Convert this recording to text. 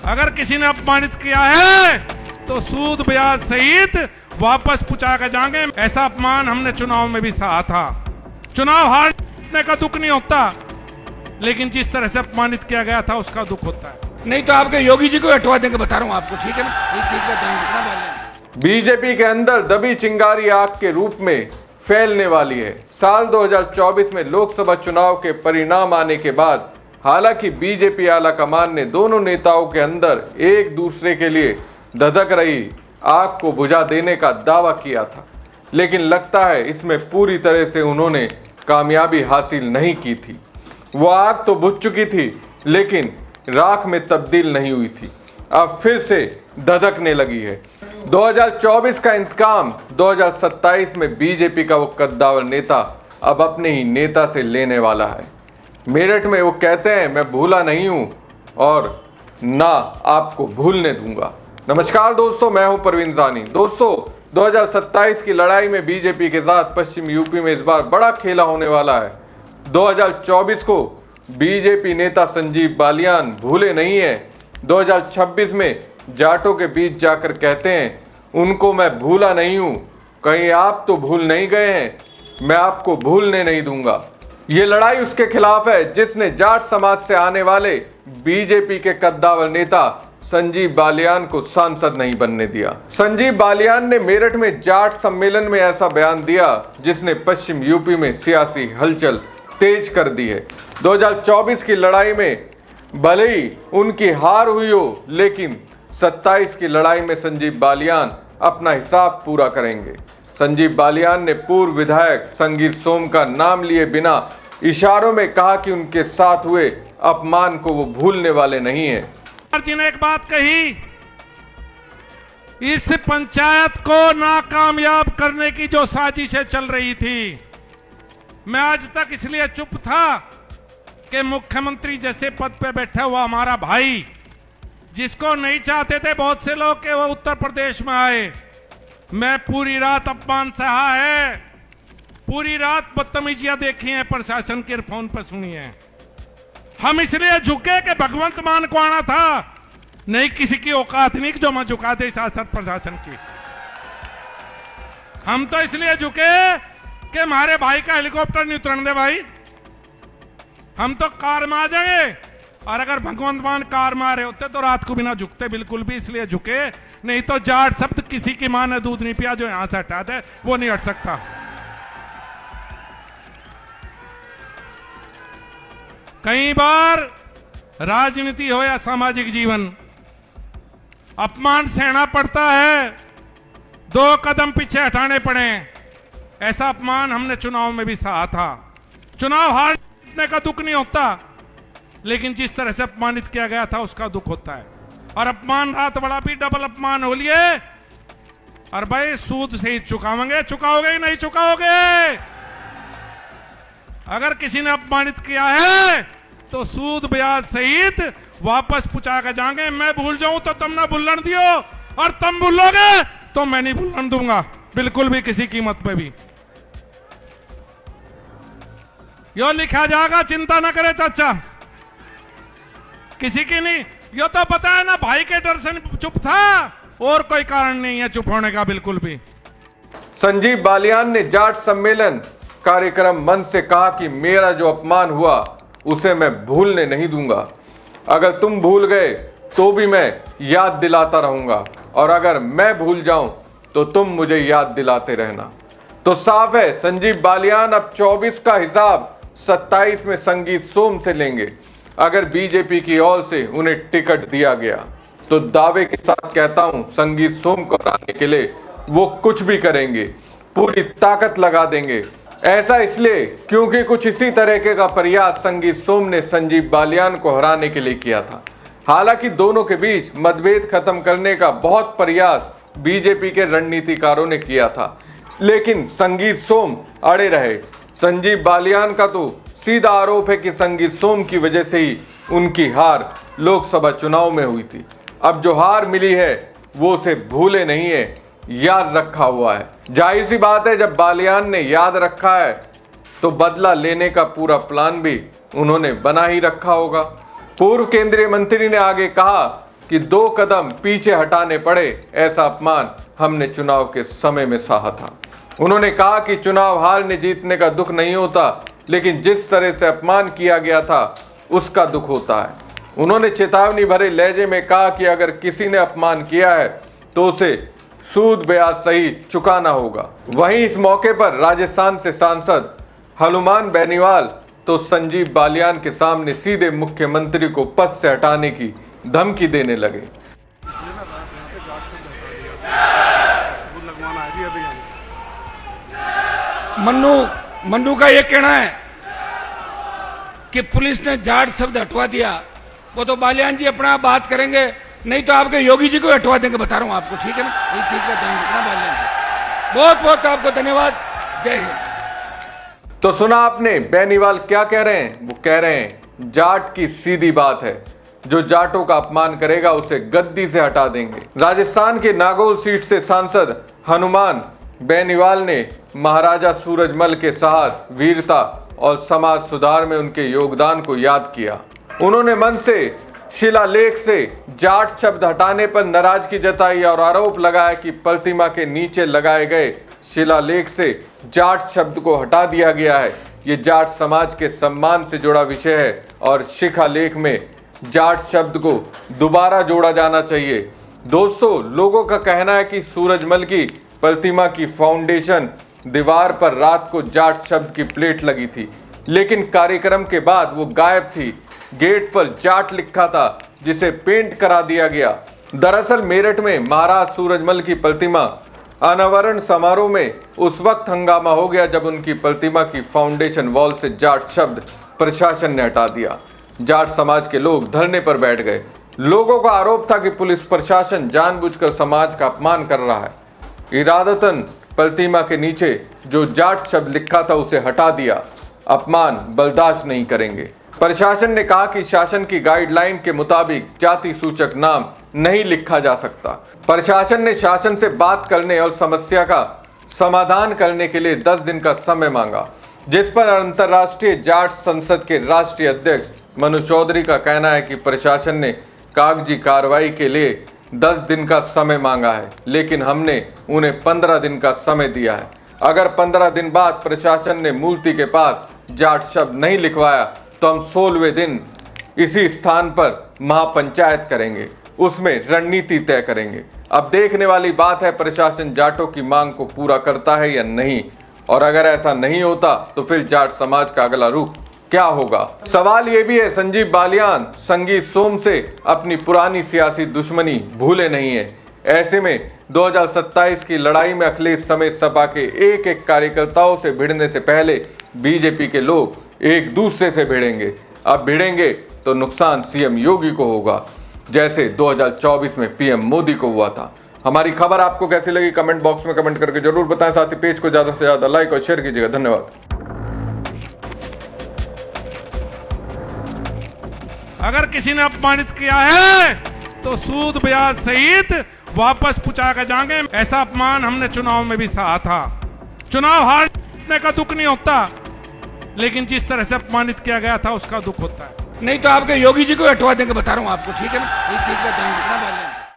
अगर किसी ने अपमानित किया है तो सूद ब्याज सहित वापस पहुंचा के जाएंगे। ऐसा अपमान हमने चुनाव में भी सहा था। चुनाव हारने का दुख नहीं होता, लेकिन जिस तरह से अपमानित किया गया था उसका दुख होता है। नहीं तो आपके योगी जी को हटवा देंगे, बता रहा हूं आपको, ठीक है ना? ठीक है। बीजेपी के अंदर दबी चिंगारी आग के रूप में फैलने वाली है। साल 2024 में लोकसभा चुनाव के परिणाम आने के बाद हालांकि बीजेपी आला कमान ने दोनों नेताओं के अंदर एक दूसरे के लिए धधक रही आग को बुझा देने का दावा किया था, लेकिन लगता है इसमें पूरी तरह से उन्होंने कामयाबी हासिल नहीं की थी। वो आग तो बुझ चुकी थी, लेकिन राख में तब्दील नहीं हुई थी, अब फिर से धधकने लगी है। 2024 का इंतकाम 2027 में बीजेपी का वो कद्दावर नेता अब अपने ही नेता से लेने वाला है। मेरठ में वो कहते हैं, मैं भूला नहीं हूं और ना आपको भूलने दूंगा। नमस्कार दोस्तों, मैं हूं परवीन जानी। दोस्तों, 2027 की लड़ाई में बीजेपी के साथ पश्चिम यूपी में इस बार बड़ा खेला होने वाला है। 2024 को बीजेपी नेता संजीव बालियान भूले नहीं है। 2026 में जाटों के बीच जाकर कहते हैं, उनको मैं भूला नहीं हूं, कहीं आप तो भूल नहीं गए हैं, मैं आपको भूलने नहीं दूंगा। ये लड़ाई उसके खिलाफ है जिसने जाट समाज से आने वाले बीजेपी के कद्दावर नेता संजीव बालियान को सांसद नहीं बनने दिया। संजीव बालियान ने मेरठ में जाट सम्मेलन में ऐसा बयान दिया जिसने पश्चिम यूपी में सियासी हलचल तेज कर दी है। 2024 की लड़ाई में भले ही उनकी हार हुई हो, लेकिन 27 की लड़ाई में संजीव बालियान अपना हिसाब पूरा करेंगे। संजीव बालियान ने पूर्व विधायक संगीत सोम का नाम लिए बिना इशारों में कहा कि उनके साथ हुए अपमान को वो भूलने वाले नहीं हैं। जी ने एक बात कही, इस पंचायत को नाकामयाब करने की जो साजिशें चल रही थी, मैं आज तक इसलिए चुप था कि मुख्यमंत्री जैसे पद पे बैठा हुआ हमारा भाई, जिसको नहीं चाहते थे बहुत से लोग कि वो उत्तर प्रदेश में आए, मैं पूरी रात अपमान सहा है, पूरी रात बदतमीजियां देखी हैं, प्रशासन के फोन पर सुनी है। हम इसलिए झुके कि भगवंत मान को आना था, नहीं किसी की औकात नहीं जो मैं झुका दे शासन प्रशासन की। हम तो इसलिए झुके कि हमारे भाई का हेलीकॉप्टर नहीं उतरने दे भाई, हम तो कार में आ जाएंगे। और अगर भगवंत मान कार में आ रहे होते तो रात को बिना झुकते, बिल्कुल भी इसलिए झुके, नहीं तो जाट शब्द किसी की मां ने दूध नहीं पिया जो यहां से हटा दे वो नहीं हट सकता। कई बार राजनीति हो या सामाजिक जीवन, अपमान सहना पड़ता है, 2 कदम पीछे हटाने पड़े। ऐसा अपमान हमने चुनाव में भी सहा था। चुनाव हारने का दुख नहीं होता, लेकिन जिस तरह से अपमानित किया गया था उसका दुख होता है। और अपमान रात बड़ा भी डबल अपमान हो लिए। और भाई सूद से ही चुकाओगे, चुकाओगे ही नहीं चुकाओगे। अगर किसी ने अपमानित किया है तो सूद ब्याज सहित वापस पहुंचा के जाएंगे। मैं भूल जाऊं तो तुम ना भूलन दियो, और तुम भूलोगे तो मैं नहीं भूलन दूंगा, बिल्कुल भी किसी कीमत पे भी। यो लिखा जाएगा, चिंता ना करे चाचा, किसी की नहीं। यो तो पता है ना, भाई के डर से चुप था, और कोई कारण नहीं है चुप होने का बिल्कुल भी। संजीव बालियान ने जाट सम्मेलन कार्यक्रम मंच से कहा कि मेरा जो अपमान हुआ उसे मैं भूलने नहीं दूंगा। अगर तुम भूल गए तो भी मैं याद दिलाता रहूंगा, और अगर मैं भूल जाऊं तो तुम मुझे याद दिलाते रहना। तो साफ है, संजीव बालियान अब 24 का हिसाब 27 में संगीत सोम से लेंगे। अगर बीजेपी की ओर से उन्हें टिकट दिया गया तो दावे के साथ कहता हूं, संगीत सोम को हराने के लिए वो कुछ भी करेंगे, पूरी ताकत लगा देंगे। ऐसा इसलिए क्योंकि कुछ इसी तरीके का प्रयास संगीत सोम ने संजीव बालियान को हराने के लिए किया था। हालांकि दोनों के बीच मतभेद खत्म करने का बहुत प्रयास बीजेपी के रणनीतिकारों ने किया था, लेकिन संगीत सोम अड़े रहे। संजीव बालियान का तो सीधा आरोप है कि संगीत सोम की वजह से ही उनकी हार लोकसभा चुनाव में हुई थी। अब जो हार मिली है वो उसे भूले नहीं है, याद रखा हुआ है। जाहिर सी बात है, जब बालियान ने याद रखा है तो बदला लेने का पूरा प्लान भी उन्होंने बना ही रखा होगा। पूर्व केंद्रीय मंत्री ने आगे कहा कि 2 कदम पीछे हटाने पड़े, ऐसा अपमान हमने चुनाव के समय में सहा था। उन्होंने कहा कि चुनाव हारने जीतने का दुख नहीं होता, लेकिन जिस तरह से अपमान किया गया था उसका दुख होता है। उन्होंने चेतावनी भरे लहजे में कहा कि अगर किसी ने अपमान किया है तो उसे सूद ब्याज सहित चुकाना होगा। वहीं इस मौके पर राजस्थान से सांसद हनुमान बेनीवाल तो संजीव बालियान के सामने सीधे मुख्यमंत्री को पद से हटाने की धमकी देने लगे। मन्नू का ये कहना है कि पुलिस ने जाट शब्द हटवा दिया। वो तो बालियान जी अपना बात करेंगे, नहीं तो आपके योगी जी को हटवा देंगे, बता रहा हूं आपको, ठीक है ना? ये ठीक है, बालियान जी बहुत बहुत आपको धन्यवाद। जय हिंद। तो सुना आपने बेनीवाल क्या कह रहे हैं? वो कह रहे हैं जाट की सीधी बात है, जो जाटों का अपमान करेगा उसे गद्दी से हटा देंगे। राजस्थान के नागौर सीट से सांसद हनुमान बेनीवाल ने महाराजा सूरजमल के साहस, वीरता और समाज सुधार में उनके योगदान को याद किया। उन्होंने मन से शिलालेख से जाट शब्द हटाने पर नाराजगी जताई और आरोप लगाया कि प्रतिमा के नीचे लगाए गए शिलालेख से जाट शब्द को हटा दिया गया है। ये जाट समाज के सम्मान से जुड़ा विषय है और शिलालेख में जाट शब्द को दोबारा जोड़ा जाना चाहिए। दोस्तों, लोगों का कहना है कि सूरजमल की प्रतिमा की फाउंडेशन दीवार पर रात को जाट शब्द की प्लेट लगी थी, लेकिन कार्यक्रम के बाद वो गायब थी। गेट पर जाट लिखा था, जिसे पेंट करा दिया गया। दरअसल मेरठ में महाराज सूरजमल की प्रतिमा अनावरण समारोह में उस वक्त हंगामा हो गया जब उनकी प्रतिमा की फाउंडेशन वॉल से जाट शब्द प्रशासन ने हटा दिया। जाट समाज के लोग धरने पर बैठ गए। लोगों का आरोप था कि पुलिस प्रशासन जानबूझकर समाज का अपमान कर रहा है। इरादतन प्रतिमा के नीचे जो जाट शब्द लिखा था उसे हटा दिया। अपमान बर्दाश्त नहीं करेंगे। प्रशासन ने कहा कि शासन की गाइडलाइन के मुताबिक जाति सूचक नाम नहीं लिखा जा सकता। प्रशासन ने शासन से बात करने और समस्या का समाधान करने के लिए 10 दिन का समय मांगा, जिस पर अंतर्राष्ट्रीय जाट संसद के राष्ट्रीय अध्यक्ष मनु चौधरी का कहना है कि प्रशासन ने कागजी कार्रवाई के लिए 10 दिन का समय मांगा है, लेकिन हमने उन्हें 15 दिन का समय दिया है। अगर 15 दिन बाद प्रशासन ने मूर्ति के पास जाट शब्द नहीं लिखवाया तो हम 16वें दिन इसी स्थान पर महापंचायत करेंगे, उसमें रणनीति तय करेंगे। अब देखने वाली बात है प्रशासन जाटों की मांग को पूरा करता है या नहीं, और अगर ऐसा नहीं होता तो फिर जाट समाज का अगला रूप क्या होगा। सवाल ये भी है, संजीव बालियान संगीत सोम से अपनी पुरानी सियासी दुश्मनी भूले नहीं है। ऐसे में 2027 की लड़ाई में अखिलेश समेत सपा के एक एक कार्यकर्ताओं से भिड़ने से पहले बीजेपी के लोग एक दूसरे से भिड़ेंगे। अब भिड़ेंगे तो नुकसान सीएम योगी को होगा, जैसे 2024 में पीएम मोदी को हुआ था। हमारी खबर आपको कैसी लगी कमेंट बॉक्स में कमेंट करके जरूर बताएं। साथ ही पेज को ज्यादा से ज्यादा लाइक और शेयर कीजिएगा। धन्यवाद। अगर किसी ने अपमानित किया है तो सूद ब्याज सहित वापस पहुंचा के जाएंगे। ऐसा अपमान हमने चुनाव में भी सहा था। चुनाव हारने का दुख नहीं होता, लेकिन जिस तरह से अपमानित किया गया था उसका दुख होता है। नहीं तो आपके योगी जी को हटवा देंगे, बता रहा हूं आपको, ठीक है ना? ये ठीक है।